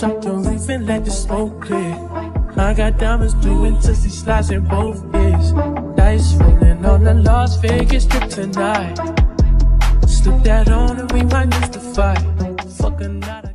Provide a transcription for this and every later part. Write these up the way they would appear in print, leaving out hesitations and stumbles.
Drop the roof and let the smoke clear. I got diamonds doing tootsie slides in both ears. Dice rolling on the Las Vegas strip tonight. Slip that on and we might miss the fight. Fuck a night.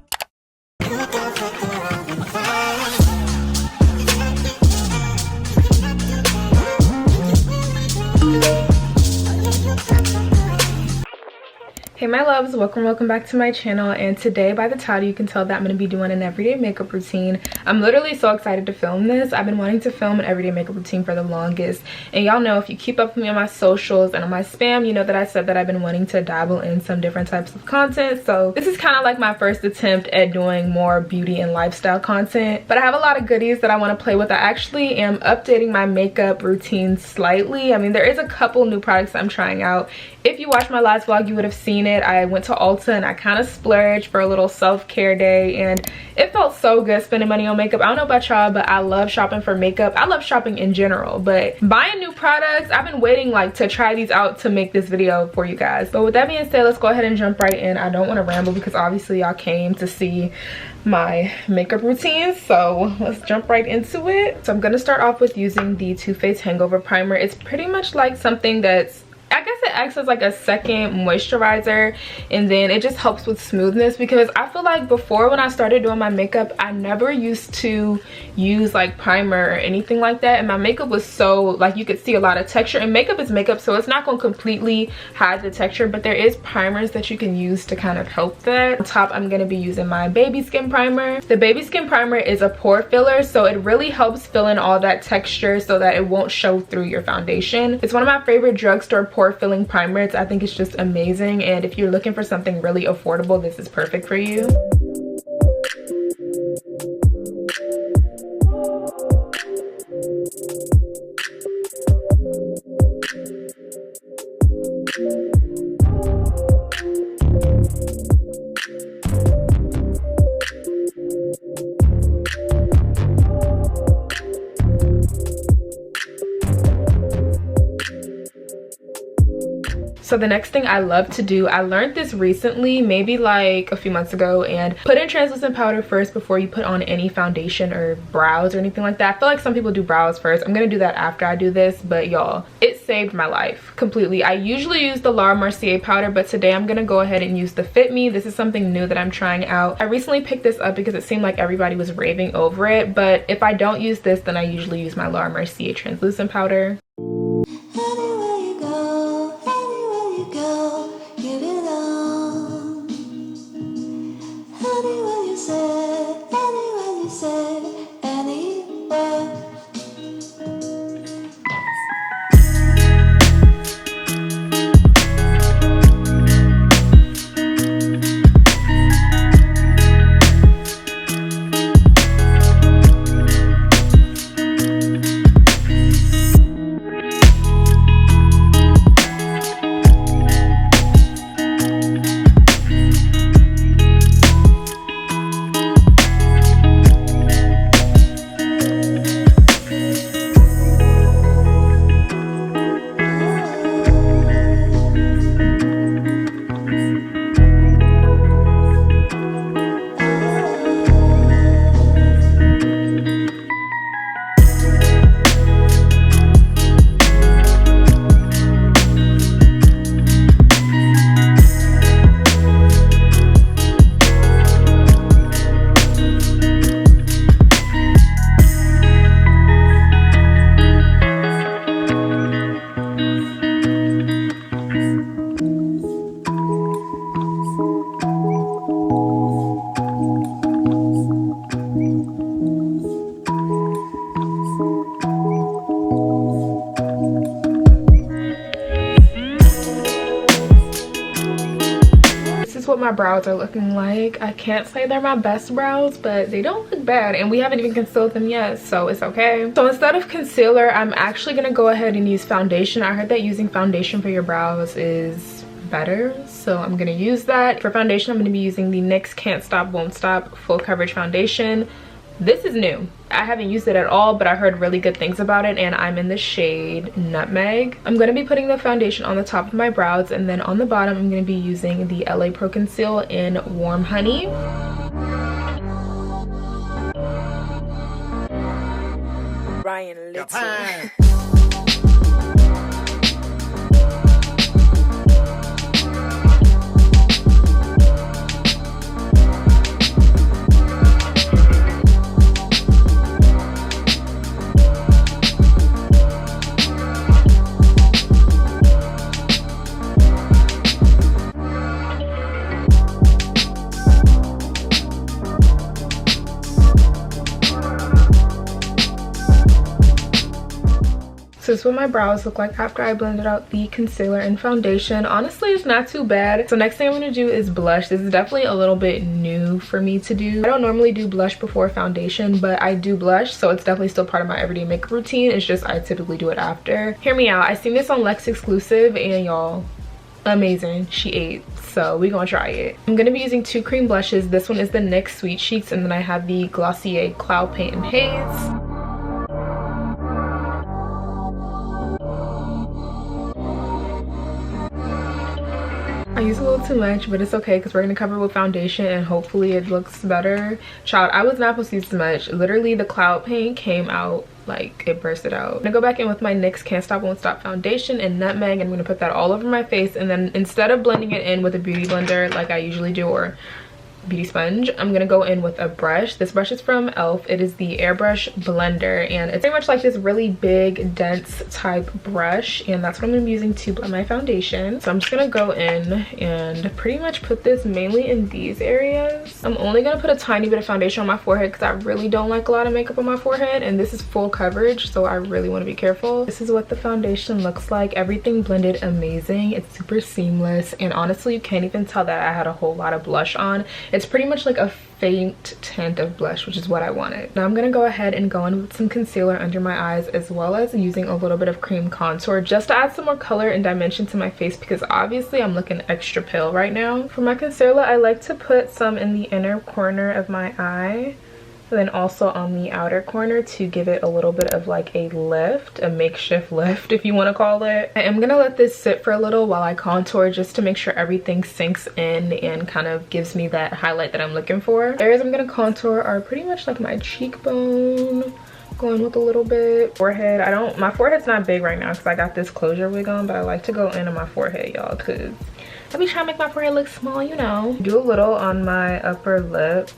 Hey my loves, welcome back to my channel, and today by the title you can tell that I'm going to be doing an everyday makeup routine. I'm literally so excited to film this. I've been wanting to film an everyday makeup routine for the longest, and y'all know if you keep up with me on my socials and on my spam, you know that I said that I've been wanting to dabble in some different types of content. So this is kind of like my first attempt at doing more beauty and lifestyle content, but I have a lot of goodies that I want to play with. I actually am updating my makeup routine slightly. I mean, there is a couple new products I'm trying out. If you watched my last vlog, you would have seen it. I went to Ulta and I kind of splurged for a little self-care day, and it felt so good spending money on makeup. I don't know about y'all, but I love shopping for makeup. I love shopping in general, but buying new products, I've been waiting like to try these out to make this video for you guys. But with that being said, let's go ahead and jump right in. I don't want to ramble because obviously y'all came to see my makeup routine, so let's jump right into it. So I'm going to start off with using the Too Faced Hangover Primer. It's pretty much like something that's, I guess it acts as like a second moisturizer, and then it just helps with smoothness, because I feel like before when I started doing my makeup, I never used to use like primer or anything like that, and my makeup was so like you could see a lot of texture, and makeup is makeup, so it's not going to completely hide the texture, but there is primers that you can use to kind of help that. On top, I'm going to be using my Baby Skin Primer. The Baby Skin Primer is a pore filler, so it really helps fill in all that texture so that it won't show through your foundation. It's one of my favorite drugstore pore filling primers. I think it's just amazing, and if you're looking for something really affordable, this is perfect for you. So the next thing I love to do, I learned this recently, maybe like a few months ago, and put in translucent powder first before you put on any foundation or brows or anything like that. I feel like some people do brows first. I'm gonna do that after I do this, but y'all, it saved my life completely. I usually use the Mercier powder, but today I'm gonna go ahead and use the Fit Me. This is something new that I'm trying out. I recently picked this up because it seemed like everybody was raving over it, but if I don't use this, then I usually use my Mercier translucent powder. What my brows are looking like. I can't say they're my best brows, but they don't look bad, and we haven't even concealed them yet, so it's okay. So instead of concealer, I'm actually gonna go ahead and use foundation. I heard that using foundation for your brows is better, so I'm gonna use that. For foundation, I'm gonna be using the NYX Can't Stop Won't Stop Full Coverage Foundation. This is new. I haven't used it at all, but I heard really good things about it, and I'm in the shade Nutmeg. I'm going to be putting the foundation on the top of my brows, and then on the bottom I'm going to be using the LA Pro Conceal in Warm Honey. Ryan Little. So this is what my brows look like after I blended out the concealer and foundation. Honestly, it's not too bad. So next thing I'm going to do is blush. This is definitely a little bit new for me to do. I don't normally do blush before foundation, but I do blush, so it's definitely still part of my everyday makeup routine. It's just I typically do it after. Hear me out. I seen this on Lex exclusive and y'all, amazing. She ate. So we're gonna try it. I'm gonna be using two cream blushes. This one is the NYX Sweet Cheeks, and then I have the Glossier Cloud Paint and Haze. I use a little too much, but it's okay because we're going to cover it with foundation and hopefully it looks better. Child, I was not supposed to use this much. Literally, the cloud paint came out like it bursted out. I'm going to go back in with my NYX Can't Stop Won't Stop foundation and nutmeg. I'm going to put that all over my face, and then instead of blending it in with a beauty blender like I usually do, or beauty sponge, I'm gonna go in with a brush. This brush is from Elf. It is the airbrush blender, and it's pretty much like this really big dense type brush, and that's what I'm gonna be using to blend my foundation. So I'm just gonna go in and pretty much put this mainly in these areas. I'm only gonna put a tiny bit of foundation on my forehead because I really don't like a lot of makeup on my forehead, and this is full coverage, so I really want to be careful. This is what the foundation looks like. Everything blended amazing. It's super seamless, and honestly you can't even tell that I had a whole lot of blush on. It's pretty much like a faint tint of blush, which is what I wanted. Now I'm gonna go ahead and go in with some concealer under my eyes, as well as using a little bit of cream contour just to add some more color and dimension to my face, because obviously I'm looking extra pale right now. For my concealer, I like to put some in the inner corner of my eye, and then also on the outer corner to give it a little bit of like a lift, a makeshift lift if you want to call it. I am gonna let this sit for a little while I contour, just to make sure everything sinks in and kind of gives me that highlight that I'm looking for. Areas I'm gonna contour are pretty much like my cheekbone, going with a little bit, forehead. My forehead's not big right now because I got this closure wig on, but I like to go in on my forehead, y'all, because I be trying to make my forehead look small, you know. Do a little on my upper lip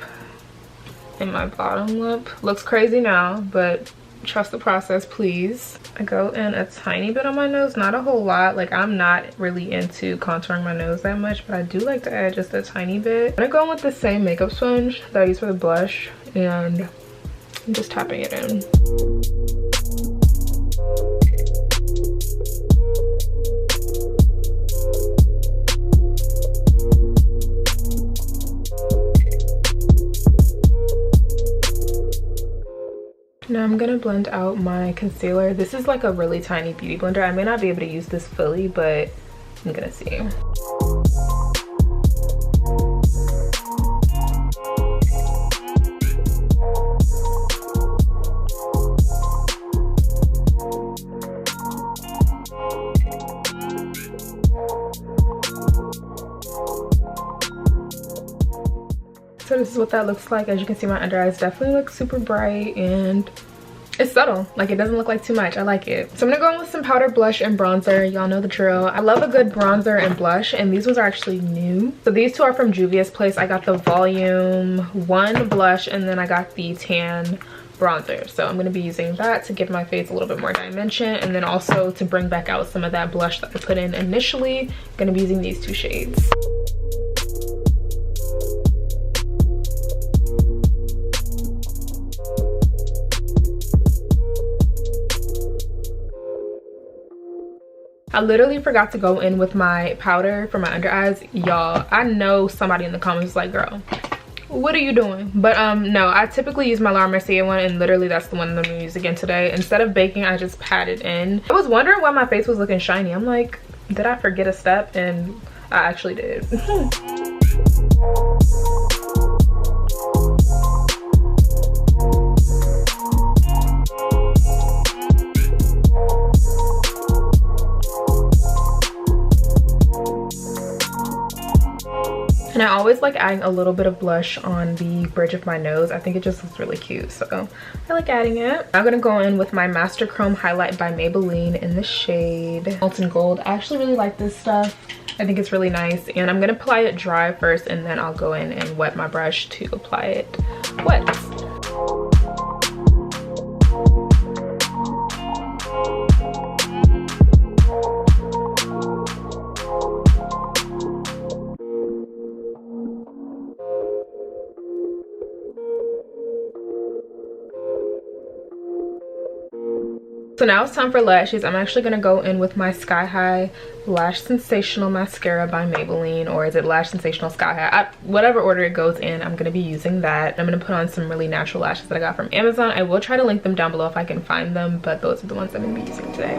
and my bottom lip. Looks crazy now, but trust the process, please. I go in a tiny bit on my nose, not a whole lot. Like, I'm not really into contouring my nose that much, but I do like to add just a tiny bit. I'm gonna go in with the same makeup sponge that I use for the blush, and I'm just tapping it in. Now I'm gonna blend out my concealer. This is like a really tiny beauty blender. I may not be able to use this fully, but I'm gonna see. So this is what that looks like. As you can see, my under eyes definitely look super bright, and it's subtle. Like, it doesn't look like too much. I like it. So I'm gonna go in with some powder, blush, and bronzer. Y'all know the drill. I love a good bronzer and blush, and these ones are actually new. So these two are from Juvia's place. I got the Volume 1 blush, and then I got the tan bronzer. So I'm going to be using that to give my face a little bit more dimension, and then also to bring back out some of that blush that I put in initially. I'm going to be using these two shades. I literally forgot to go in with my powder for my under eyes. Y'all, I know somebody in the comments was like, girl, what are you doing? But no, I typically use my Mercier one, and literally that's the one I'm gonna use again today. Instead of baking, I just pat it in. I was wondering why my face was looking shiny. I'm like, did I forget a step? And I actually did. And I always like adding a little bit of blush on the bridge of my nose. I think it just looks really cute, so I like adding it. I'm gonna go in with my Master Chrome highlight by Maybelline in the shade Molten Gold. I actually really like this stuff. I think it's really nice, and I'm gonna apply it dry first, and then I'll go in and wet my brush to apply it wet. So now it's time for lashes. I'm actually going to go in with my Sky High Lash Sensational mascara by Maybelline, or is it Lash Sensational Sky High? Whatever order it goes in, I'm going to be using that. I'm going to put on some really natural lashes that I got from Amazon. I will try to link them down below if I can find them, but those are the ones I'm going to be using today.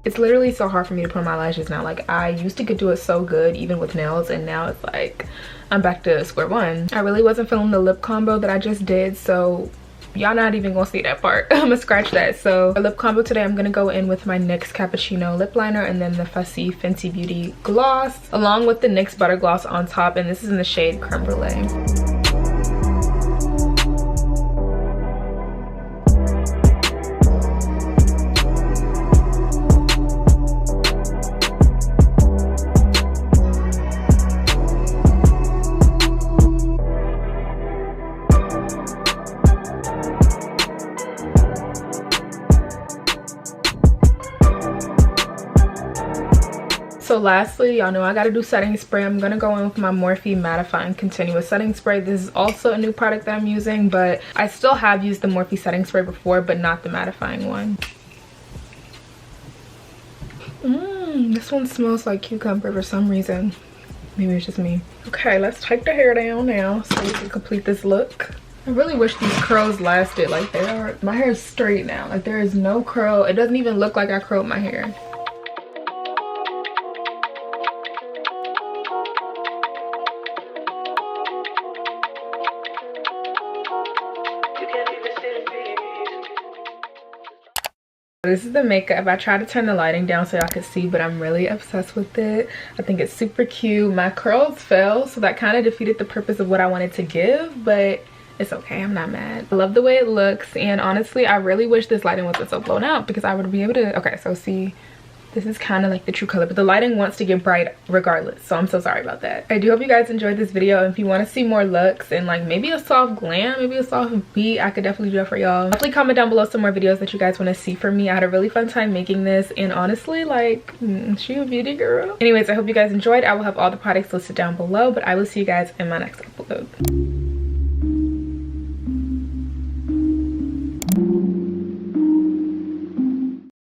It's literally so hard for me to put on my lashes now. Like, I used to could do it so good even with nails, and now it's like I'm back to square one. I really wasn't feeling the lip combo that I just did, so y'all not even gonna see that part. I'm gonna scratch that. So for lip combo today, I'm gonna go in with my NYX Cappuccino lip liner and then the Fussy Fenty Beauty gloss, along with the NYX butter gloss on top, and this is in the shade Creme Brûlée. So lastly, y'all know I gotta do setting spray. I'm gonna go in with my Morphe mattifying continuous setting spray. This is also a new product that I'm using, but I still have used the Morphe setting spray before, but not the mattifying one. This one smells like cucumber for some reason. Maybe it's just me. Okay, let's take the hair down now so we can complete this look. I really wish these curls lasted. Like, they are, my hair is straight now. Like, there is no curl. It doesn't even look like I curled my hair. This is the makeup. I tried to turn the lighting down so y'all could see, but I'm really obsessed with it. I think it's super cute. My curls fell, so that kind of defeated the purpose of what I wanted to give, but it's okay. I'm not mad. I love the way it looks, and honestly, I really wish this lighting wasn't so blown out because I would be able to... Okay, so see, this is kind of like the true color, but the lighting wants to get bright regardless, so I'm so sorry about that. I do hope you guys enjoyed this video, and if you want to see more looks and like maybe a soft glam, maybe a soft beat, I could definitely do that for y'all. Definitely comment down below some more videos that you guys want to see from me. I had a really fun time making this, and honestly, like, she a beauty girl. Anyways, I hope you guys enjoyed. I will have all the products listed down below, but I will see you guys in my next upload.